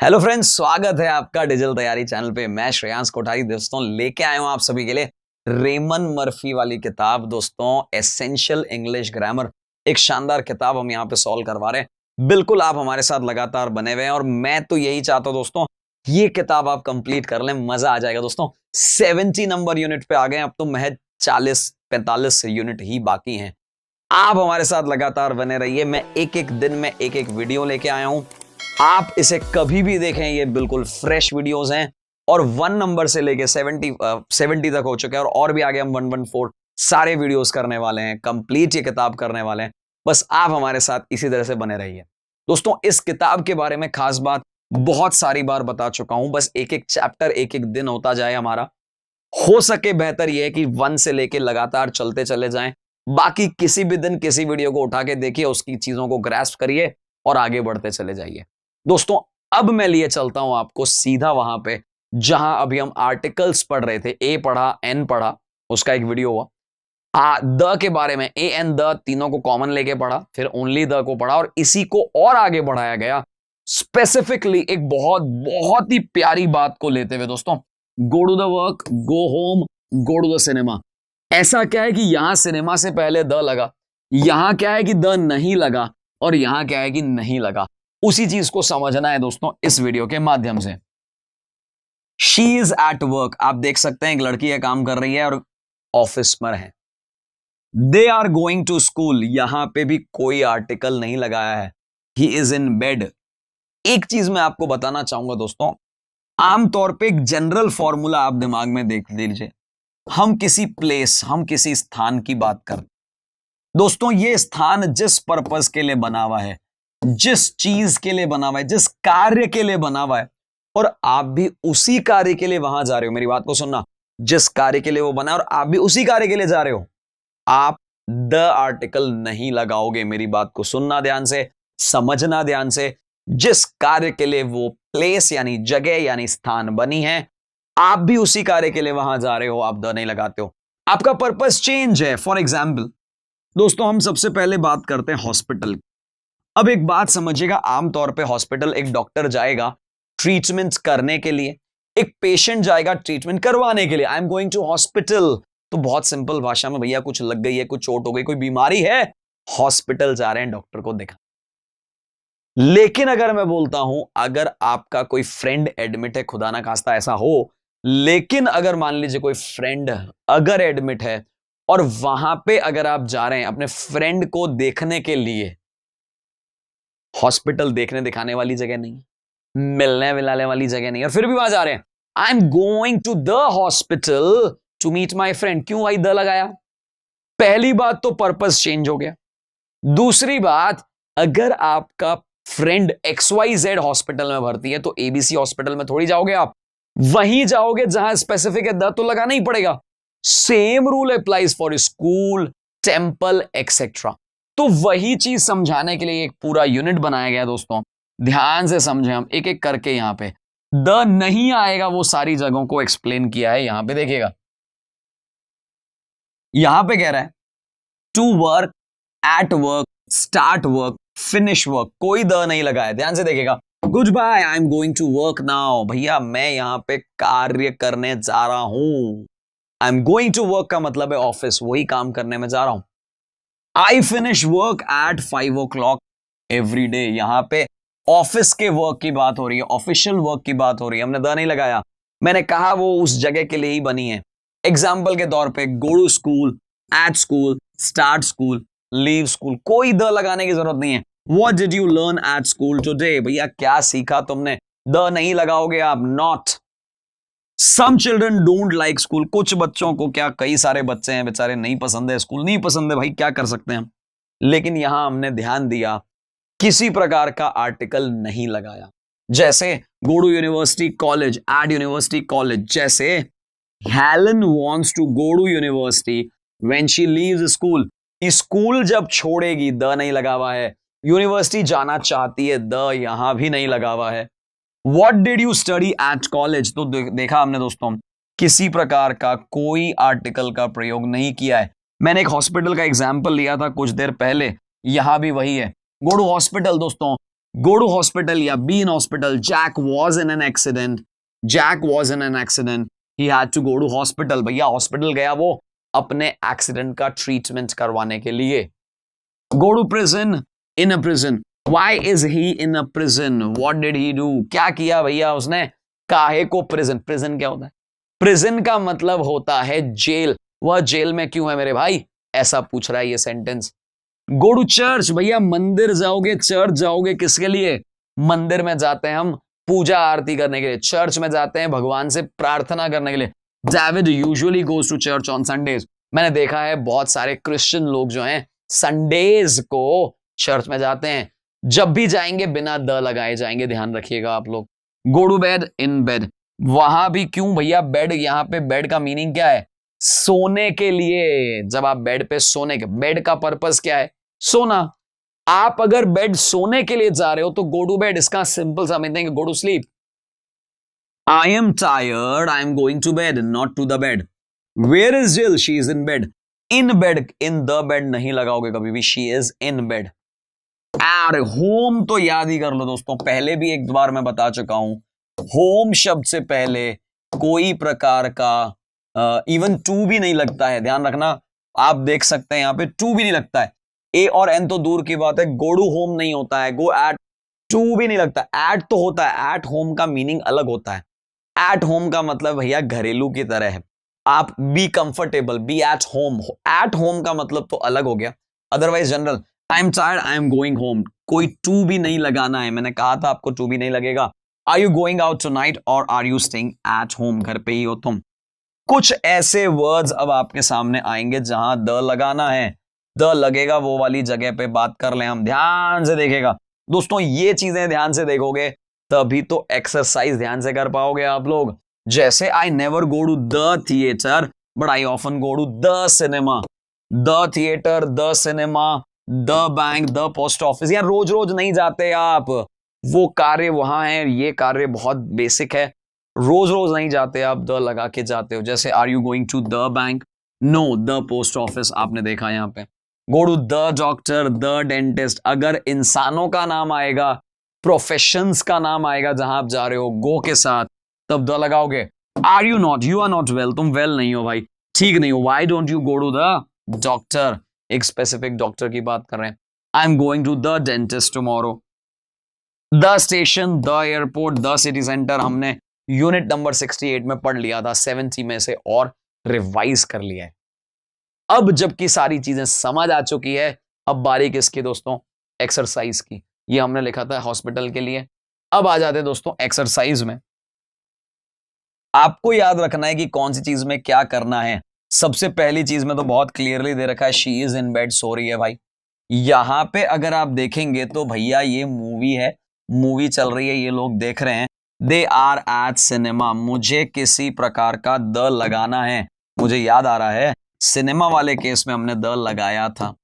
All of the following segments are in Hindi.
हेलो फ्रेंड्स, स्वागत है आपका डिजिटल तैयारी चैनल पे। मैं श्रेयांश कोठारी दोस्तों लेके आया हूं आप सभी के लिए रेमन मर्फी वाली किताब। दोस्तों, एसेंशियल इंग्लिश ग्रामर, एक शानदार किताब हम यहां पे सॉल्व करवा रहे हैं। बिल्कुल आप हमारे साथ लगातार बने हुए हैं और मैं तो यही चाहता हूं दोस्तों, ये किताब आप कंप्लीट कर लें, मजा आ जाएगा। दोस्तों 70 नंबर यूनिट पे आ गए, अब तो महज 40-45 यूनिट ही बाकी हैं। आप हमारे साथ लगातार बने रहिए। मैं एक एक दिन में एक एक वीडियो लेके आया हूं, आप इसे कभी भी देखें, ये बिल्कुल फ्रेश वीडियोस हैं और 1 नंबर से लेके 70 तक हो चुके हैं और भी आगे हम 114 सारे वीडियोस करने वाले हैं, कंप्लीट ये किताब करने वाले हैं। बस आप हमारे साथ इसी तरह से बने रहिए। दोस्तों, इस किताब के बारे में खास बात बहुत सारी बार बता चुका हूं, बस एक एक चैप्टर एक एक दिन होता जाए हमारा। हो सके बेहतर यह है कि 1 से लेके लगातार चलते चले जाएं। बाकी किसी भी दिन किसी वीडियो को उठा के देखिए, उसकी चीजों को ग्रैस्प करिए और आगे बढ़ते चले जाइए। दोस्तों, अब मैं लिए चलता हूं आपको सीधा वहां पे जहां अभी हम आर्टिकल्स पढ़ रहे थे। ए पढ़ा, एन पढ़ा, उसका एक वीडियो हुआ। द के बारे में ए एन द तीनों को कॉमन लेके पढ़ा, फिर ओनली द को पढ़ा और इसी को और आगे बढ़ाया गया स्पेसिफिकली एक बहुत बहुत ही प्यारी बात को लेते हुए। दोस्तों, go to the work, go home, go to the cinema. ऐसा क्या है कि यहां सिनेमा से पहले द लगा, यहां क्या है कि द नहीं लगा और यहां क्या है कि नहीं लगा। उसी चीज को समझना है दोस्तों इस वीडियो के माध्यम से। शी इज एट वर्क, आप देख सकते हैं एक लड़की है, काम कर रही है और ऑफिस पर है। They are going to school, यहां पे भी कोई आर्टिकल नहीं लगाया है। He is in bed. एक चीज मैं आपको बताना चाहूंगा दोस्तों, आमतौर पे एक जनरल फॉर्मूला आप दिमाग में देख लीजिए। हम किसी प्लेस, हम किसी स्थान की बात करते दोस्तों, ये स्थान जिस पर्पस के लिए बना हुआ है, जिस चीज के लिए बना हुआ है, जिस कार्य के लिए बना हुआ है, और आप भी उसी कार्य के लिए वहां जा रहे हो। मेरी बात को सुनना, जिस कार्य के लिए वो बना है और आप भी उसी कार्य के लिए जा रहे हो, आप द आर्टिकल नहीं लगाओगे। मेरी बात को सुनना ध्यान से, समझना ध्यान से। जिस कार्य के लिए वो प्लेस यानी जगह यानी स्थान बनी है, आप भी उसी कार्य के लिए वहां जा रहे हो, आप द नहीं लगाते हो। आपका पर्पस चेंज है। फॉर एग्जाम्पल दोस्तों, हम सबसे पहले बात करते हैं हॉस्पिटल। अब एक बात समझिएगा, आमतौर पे हॉस्पिटल एक डॉक्टर जाएगा ट्रीटमेंट करने के लिए, एक पेशेंट जाएगा ट्रीटमेंट करवाने के लिए। I am going to hospital, तो बहुत सिंपल भाषा में, भैया कुछ लग गई है, कुछ चोट हो गई, कोई बीमारी है, हॉस्पिटल जा रहे हैं डॉक्टर को दिखा। लेकिन अगर मैं बोलता हूं, अगर आपका कोई फ्रेंड एडमिट है, खुदा ना खास्ता ऐसा हो, लेकिन अगर मान लीजिए कोई फ्रेंड अगर एडमिट है और वहां पे अगर आप जा रहे हैं अपने फ्रेंड को देखने के लिए, हॉस्पिटल देखने दिखाने वाली जगह नहीं, मिलने मिलाने वाली जगह नहीं, और फिर भी वहां जा रहे हैं। I am going to the hospital to meet my friend. क्यों भाई द लगाया? पहली बात तो पर्पस चेंज हो गया। दूसरी बात, अगर आपका फ्रेंड XYZ हॉस्पिटल में भर्ती है तो ABC हॉस्पिटल में थोड़ी जाओगे आप, वहीं जाओगे जहां स्पेसिफिक है, द तो लगाना ही पड़ेगा। Same rule applies for school, temple etcetera. तो वही चीज समझाने के लिए एक पूरा यूनिट बनाया गया दोस्तों। ध्यान से समझें, हम एक एक करके यहां पे द नहीं आएगा वो सारी जगहों को एक्सप्लेन किया है। यहां पे देखिएगा, यहां पे कह रहा है to work, at work, start work, finish work, कोई द नहीं लगा है। ध्यान से देखिएगा, goodbye, I am going to work now, भैया मैं यहां पे कार्य करने जा रहा हूं। I am going to work का मतलब है ऑफिस, वही काम करने में जा रहा हूं। आई finish work at 5 o'clock every day, यहां पे ऑफिस के वर्क की बात हो रही है, ऑफिशियल वर्क की बात हो रही है। हमने द नहीं लगाया, मैंने कहा वो उस जगह के लिए ही बनी है। एग्जाम्पल के तौर पे go to school, at school, start school, leave school, कोई द लगाने की जरूरत नहीं है। What did you learn at school today, भैया क्या सीखा तुमने, द नहीं लगाओगे आप। Not. Some children don't like school, कुछ बच्चों को, क्या कई सारे बच्चे हैं बेचारे नहीं पसंद है स्कूल, नहीं पसंद है भाई, क्या कर सकते हैं हम। लेकिन यहां हमने ध्यान दिया, किसी प्रकार का आर्टिकल नहीं लगाया। जैसे go to university college, at university college. जैसे Helen wants to go to university when she leaves school, school जब छोड़ेगी, द नहीं लगा हुआ है। यूनिवर्सिटी जाना चाहती है, द यहां भी नहीं लगा हुआ है। What did you study at college, तो देखा हमने दोस्तों, किसी प्रकार का कोई आर्टिकल का प्रयोग नहीं किया है। मैंने एक हॉस्पिटल का एग्जाम्पल लिया था कुछ देर पहले, यहां भी वही है। गो टू हॉस्पिटल दोस्तों, गो टू हॉस्पिटल या be in hospital. Jack was in an accident. Jack was in an accident. He had to go to hospital. भैया हॉस्पिटल गया वो अपने एक्सीडेंट का ट्रीटमेंट करवाने के लिए. Go to prison. In a prison. Why is he in a prison? What did he do? क्या किया भैया उसने? काहे को प्रिजन? प्रिजन क्या होता है? प्रिजन का मतलब होता है जेल. वह जेल में क्यों है मेरे भाई? ऐसा पूछ रहा है ये सेंटेंस. Go to church. भैया मंदिर जाओगे, चर्च जाओगे किसके लिए? मंदिर में जाते हैं हम पूजा आरती करने के लिए. चर्च में जाते हैं भगवान से प्रार्थना करने के लिए. David usually goes to church on Sundays. मैंने देखा है बहुत सारे क्रिश्चियन लोग जो हैं संडेज को चर्च में जाते हैं. जब भी जाएंगे बिना द लगाए जाएंगे, ध्यान रखिएगा आप लोग. Go to bed. In bed. वहां भी क्यों भैया बेड? यहां पे बेड का मीनिंग क्या है? सोने के लिए. जब आप बेड पे सोने के, बेड का पर्पस क्या है? सोना. आप अगर बेड सोने के लिए जा रहे हो तो गो टू बेड. इसका सिंपल सा meaning go to sleep. I am tired. I am going to bed. Not to the bed. Where is Jill? She is in bed. In bed, in the bed नहीं लगाओगे कभी भी. She is in bed. At home तो याद ही कर लो दोस्तों, पहले भी एक बार मैं बता चुका हूं. होम शब्द से पहले कोई प्रकार का इवन टू भी नहीं लगता है. ध्यान रखना, आप देख सकते हैं यहां पे टू भी नहीं लगता है. ए और एन तो दूर की बात है. गो टू होम नहीं होता है. Go at. टू भी नहीं लगता. एट तो होता है. एट होम का मीनिंग अलग होता है. एट होम का मतलब भैया घरेलू की तरह है. आप be comfortable, be at home. At home का मतलब तो अलग हो गया. Otherwise general. I am tired, I am going home. कोई टू भी नहीं लगाना है. मैंने कहा था आपको टू भी नहीं लगेगा. Are you going out tonight और are you staying at home? घर पे ही हो तुम. कुछ ऐसे वर्ड्स अब आपके सामने आएंगे जहां द लगाना है. द लगेगा वो वाली जगह पे बात कर लें हम. ध्यान से देखेगा दोस्तों, ये चीजें ध्यान से देखोगे तभी तो एक्सरसाइज ध्यान से कर पाओगे आप लोग. जैसे I never go to the theatre but I often go to the cinema. The theatre, the cinema, the bank, the post office. यार रोज रोज नहीं जाते आप. वो कार्य वहां है, ये कार्य बहुत बेसिक है. रोज रोज नहीं जाते आप, द लगा के जाते हो. जैसे are you going to the bank? No, the post office. आपने देखा यहां पे. Go to the doctor, the dentist. अगर इंसानों का नाम आएगा, प्रोफेशंस का नाम आएगा जहां आप जा रहे हो गो के साथ, तब द लगाओगे. Are you not? You are not well. तुम वेल नहीं हो भाई, ठीक नहीं हो. Why don't you go to the doctor? एक स्पेसिफिक डॉक्टर की बात कर रहे हैं. I am going to the dentist tomorrow. The station, the airport, the city centre हमने यूनिट नंबर 68 में पढ़ लिया था, 70 में से, और रिवाइज कर लिया है. अब जबकि सारी चीजें समझ आ चुकी है, अब बारी किसकी दोस्तों? एक्सरसाइज की. ये हमने लिखा था हॉस्पिटल के लिए. अब आ जाते हैं दोस्तों एक्सरसाइज में. आपको याद रखना है कि कौन सी चीज में क्या करना है. सबसे पहली चीज में तो बहुत क्लियरली दे रखा है, शी इज इन बेड, सो रही है भाई. यहां पे अगर आप देखेंगे तो भैया ये मूवी है, मूवी चल रही है, ये लोग देख रहे हैं. They are at cinema. मुझे किसी प्रकार का द लगाना है. मुझे याद आ रहा है सिनेमा वाले केस में हमने द लगाया था.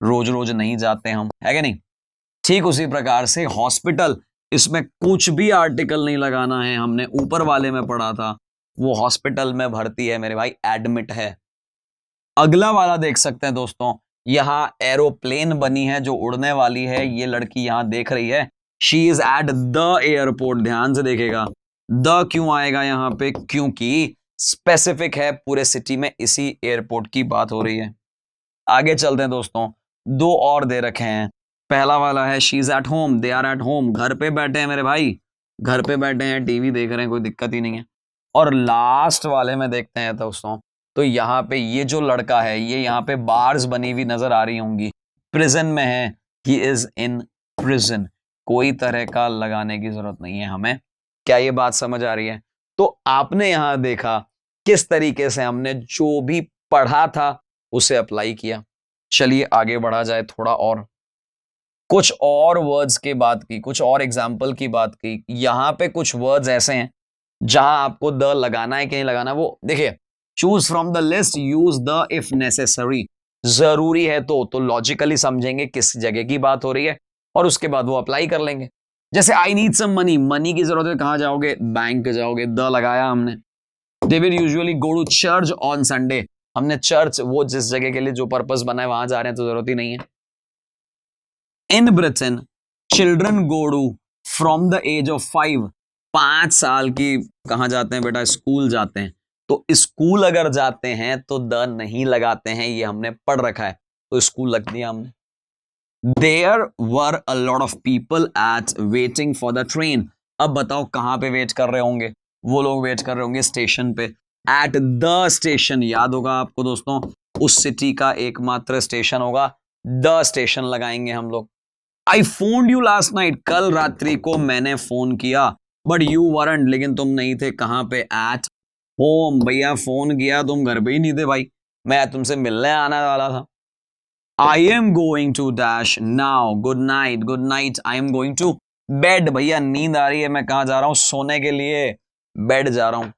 रोज रोज नहीं जाते हम, है कि नहीं? ठीक उसी प्रकार से हॉस्पिटल, इसमें कुछ भी आर्टिकल नहीं लगाना है. हमने ऊपर वाले में पढ़ा था, वो हॉस्पिटल में भर्ती है मेरे भाई, एडमिट है. अगला वाला देख सकते हैं दोस्तों, यहां एरोप्लेन बनी है जो उड़ने वाली है. ये लड़की यहां देख रही है, she is at the airport. ध्यान से देखेगा, द क्यों आएगा यहां पे? क्योंकि स्पेसिफिक है, पूरे सिटी में इसी एयरपोर्ट की बात हो रही है. आगे चलते हैं दोस्तों, दो और दे रखे हैं. पहला वाला है she is at home, they are at home. घर पे बैठे हैं मेरे भाई, घर पे बैठे हैं, टीवी देख रहे हैं, कोई दिक्कत ही नहीं है. और लास्ट वाले में देखते हैं दोस्तों, तो यहाँ पे ये जो लड़का है, ये यहाँ पे बार्स बनी हुई नजर आ रही होंगी, प्रिजन में है. He is in prison. कोई तरह का लगाने की जरूरत नहीं है हमें. क्या ये बात समझ आ रही है? तो आपने यहां देखा किस तरीके से हमने जो भी पढ़ा था उसे अप्लाई किया. चलिए आगे बढ़ा जाए थोड़ा और. कुछ और वर्ड्स की बात की, कुछ और एग्जाम्पल की बात की. यहां पे कुछ वर्ड्स ऐसे हैं जहां आपको द लगाना है कि नहीं लगाना. वो देखिए, choose from the list, use the if necessary. जरूरी है तो लॉजिकली समझेंगे किस जगह की बात हो रही है और उसके बाद वो अप्लाई कर लेंगे. जैसे I need some money, money की जरूरत है, कहां जाओगे? बैंक जाओगे, द लगाया हमने. They will usually go to church on Sunday. हमने चर्च, वो जिस जगह के लिए जो पर्पस बना है वहां जा रहे हैं तो जरूरत ही नहीं है. In Britain, children go to from the age of 5, 5 साल की कहाँ जाते हैं बेटा, स्कूल जाते हैं। तो स्कूल अगर जाते हैं तो द नहीं लगाते हैं, ये हमने पढ़ रखा है, तो स्कूल लग दिया हमने। There were a lot of people at waiting for the train. अब बताओ कहां पे वेट कर रहे होंगे, वो लोग वेट कर रहे होंगे स्टेशन पे। एट द स्टेशन, याद होगा आपको दोस्तों, उस सिटी का एकमात्र स्टेशन होगा द स्टेशन, लगाएंगे हम लोग। आई फोन्ड यू लास्ट नाइट, कल रात्रि को मैंने फोन किया, बट यू वरंट, लेकिन तुम नहीं थे, कहां पे, एट होम। भैया फोन किया, तुम घर पे ही नहीं थे भाई, मैं तुमसे मिलने आने वाला था। I am going to dash now, good night, good night, I am going to bed. भैया नींद आ रही है, मैं कहा जा रहा हूं, सोने के लिए, बेड जा रहा हूं।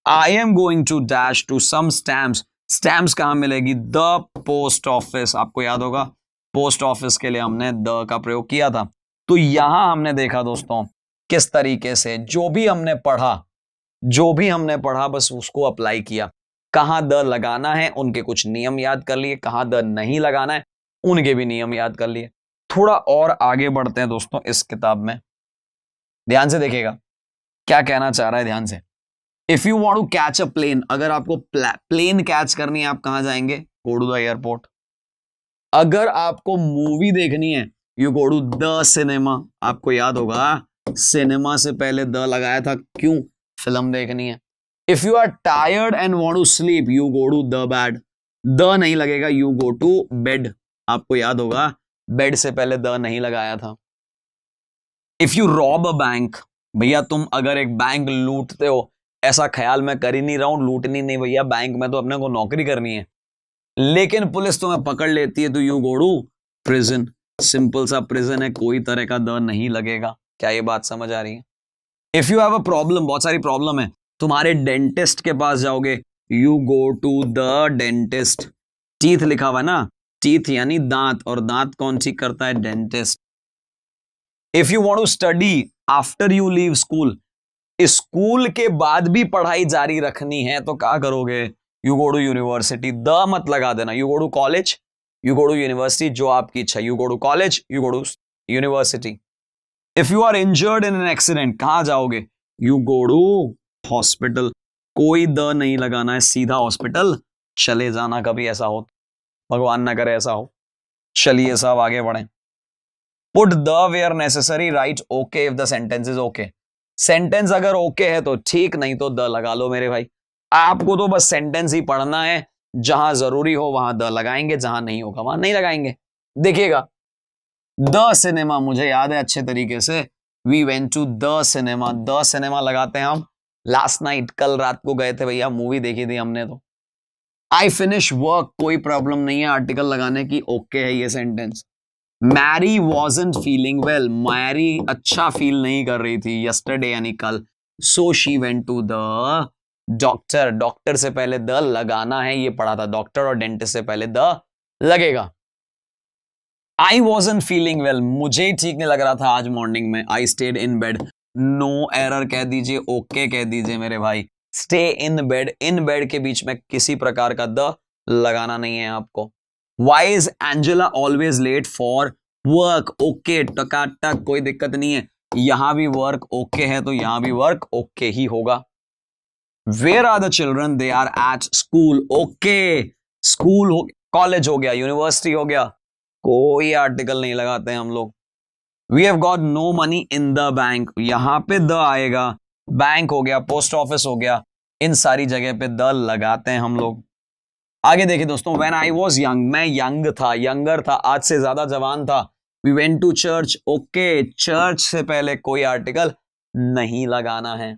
I am going to dash to some stamps, stamps कहां मिलेगी, द पोस्ट ऑफिस। आपको याद होगा पोस्ट ऑफिस के लिए हमने द का प्रयोग किया था। तो यहां हमने देखा दोस्तों किस तरीके से जो भी हमने पढ़ा बस उसको अप्लाई किया। कहां द लगाना है उनके कुछ नियम याद कर लिए, कहां द नहीं लगाना है उनके भी नियम याद कर लिए। थोड़ा और आगे बढ़ते हैं दोस्तों इस किताब में, ध्यान से देखिएगा क्या कहना चाह रहा है, ध्यान से। If you want to catch a plane, अगर आपको प्लेन कैच करनी है, आप कहां जाएंगे, गो टू द एयरपोर्ट। अगर आपको मूवी देखनी है, you go to the cinema. आपको याद होगा सिनेमा से पहले द लगाया था, क्यों, फिल्म देखनी है। If you are tired and want to sleep, you go to the bed. The नहीं लगेगा, यू गो टू बेड। आपको याद होगा बेड से पहले द नहीं लगाया था। If you rob a bank, भैया तुम अगर एक बैंक लूटते हो, ऐसा ख्याल मैं कर ही नहीं रहा हूं, लूटनी नहीं भैया, बैंक में तो अपने को नौकरी करनी है, लेकिन पुलिस तुम्हें पकड़ लेती है, तो you go to prison. Simple सा प्रिजन है, कोई तरह का द नहीं लगेगा। क्या ये बात समझ आ रही है। If you have a problem, बहुत सारी प्रॉब्लम है, तुम्हारे डेंटिस्ट के पास जाओगे, you go to the dentist. Teeth लिखा हुआ है ना, टीथ यानी दांत, और दांत कौन ठीक करता है, dentist. If you want to study after you leave school, school के बाद भी पढ़ाई जारी रखनी है तो क्या करोगे, you go to university. The मत लगा देना, you go to college, you go to university, जो आपकी इच्छा, you go to college, you go to university. If you are injured in an accident, कहां जाओगे, यू गो टू हॉस्पिटल। कोई द नहीं लगाना है, सीधा हॉस्पिटल चले जाना, कभी ऐसा हो, भगवान ना करे ऐसा हो। चलिए साहब आगे बढ़े। Put the where necessary, right okay if the sentence is okay. Sentence अगर ओके है तो ठीक, नहीं तो द लगा लो मेरे भाई। आपको तो बस सेंटेंस ही पढ़ना है, जहां जरूरी हो वहां द लगाएंगे, जहां नहीं होगा वहां नहीं लगाएंगे। देखिएगा द सिनेमा मुझे याद है अच्छे तरीके से, we went to the cinema, the cinema लगाते हैं हम, लास्ट नाइट, कल रात को गए थे भैया, मूवी देखी थी हमने तो। आई फिनिश वर्क, कोई प्रॉब्लम नहीं है आर्टिकल लगाने की, ओके है ये sentence. Mary wasn't feeling well, Mary अच्छा फील नहीं कर रही थी यस्टरडे यानी कल, so she went to the doctor. Doctor से पहले द लगाना है, ये पढ़ा था, डॉक्टर और डेंटिस्ट से पहले द लगेगा। आई वॉजंट फीलिंग वेल, मुझे ही ठीक नहीं लग रहा था आज मॉर्निंग में, I stayed in bed. No error कह दीजिए, ओके कह दीजिए मेरे भाई। स्टे इन बेड के बीच में किसी प्रकार का द लगाना नहीं है आपको। Why is Angela always late for work, okay टकाटक, कोई दिक्कत नहीं है, यहां भी वर्क ओके है तो यहां भी वर्क ओके ही होगा। Where are the children, they are at school, okay school हो, कॉलेज हो गया, यूनिवर्सिटी हो गया, कोई आर्टिकल नहीं लगाते हैं हम लोग। We have got no money in the bank, यहां पे द आएगा, बैंक हो गया, पोस्ट ऑफिस हो गया, इन सारी जगह पे द लगाते हैं हम लोग। आगे देखिए दोस्तों, व्हेन आई वाज यंग, मैं यंग था, यंगर था, आज से ज्यादा जवान था। We went to church, okay church से पहले कोई आर्टिकल नहीं लगाना है।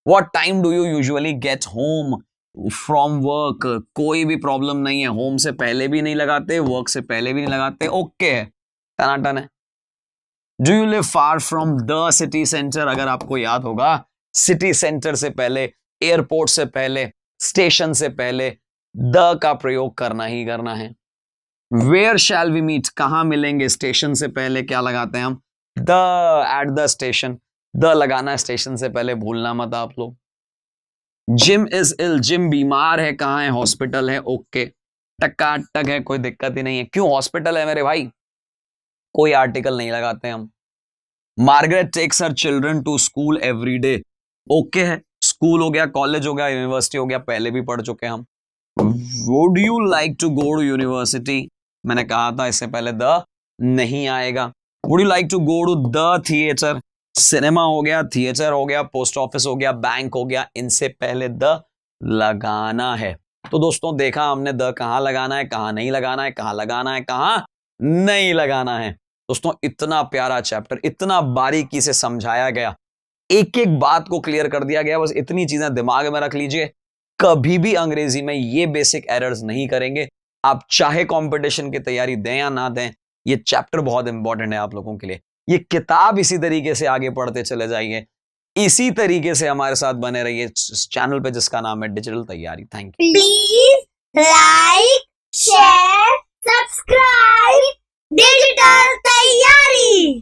What time do you usually get home from work, कोई भी प्रॉब्लम नहीं है, होम से पहले भी नहीं लगाते, वर्क से पहले भी नहीं लगाते, ओके है, टनाटन है। Do you live far from the city centre, अगर आपको याद होगा सिटी सेंटर से पहले, एयरपोर्ट से पहले, स्टेशन से पहले द का प्रयोग करना ही करना है। वेयर शैल वी मीट, कहां मिलेंगे, स्टेशन से पहले क्या लगाते हैं हम, the at the station, the लगाना है स्टेशन से पहले, भूलना मत आप लोग। जिम इज इल, जिम बीमार है, कहां है, हॉस्पिटल है, ओके टकाटक है, कोई दिक्कत ही नहीं है। क्यों हॉस्पिटल है मेरे भाई, कोई आर्टिकल नहीं लगाते हम। Margaret takes her children to school every day, okay है, स्कूल हो गया, कॉलेज हो गया, यूनिवर्सिटी हो गया, पहले भी पढ़ चुके हम। Would you like to go to university, मैंने कहा था इससे पहले द नहीं आएगा। Would you like to go to the theatre, cinema हो गया, थिएटर हो गया, पोस्ट ऑफिस हो गया, बैंक हो गया, इनसे पहले द लगाना है। तो दोस्तों देखा हमने द कहां लगाना है, कहां नहीं लगाना है, कहां लगाना है, कहां नहीं लगाना है। दोस्तों इतना प्यारा चैप्टर, इतना बारीकी से समझाया गया, एक एक बात को क्लियर कर दिया गया। बस इतनी चीजें दिमाग में रख लीजिए, कभी भी अंग्रेजी में ये बेसिक एरर्स नहीं करेंगे। आप चाहे कंपटीशन की तैयारी दें या ना दें, ये चैप्टर बहुत इंपॉर्टेंट है आप लोगों के लिए। ये किताब इसी तरीके से आगे पढ़ते चले जाइए, इसी तरीके से हमारे साथ बने रहिए इस चैनल पे जिसका नाम है डिजिटल तैयारी। Thank you. Please like, share, subscribe digital तैयारी।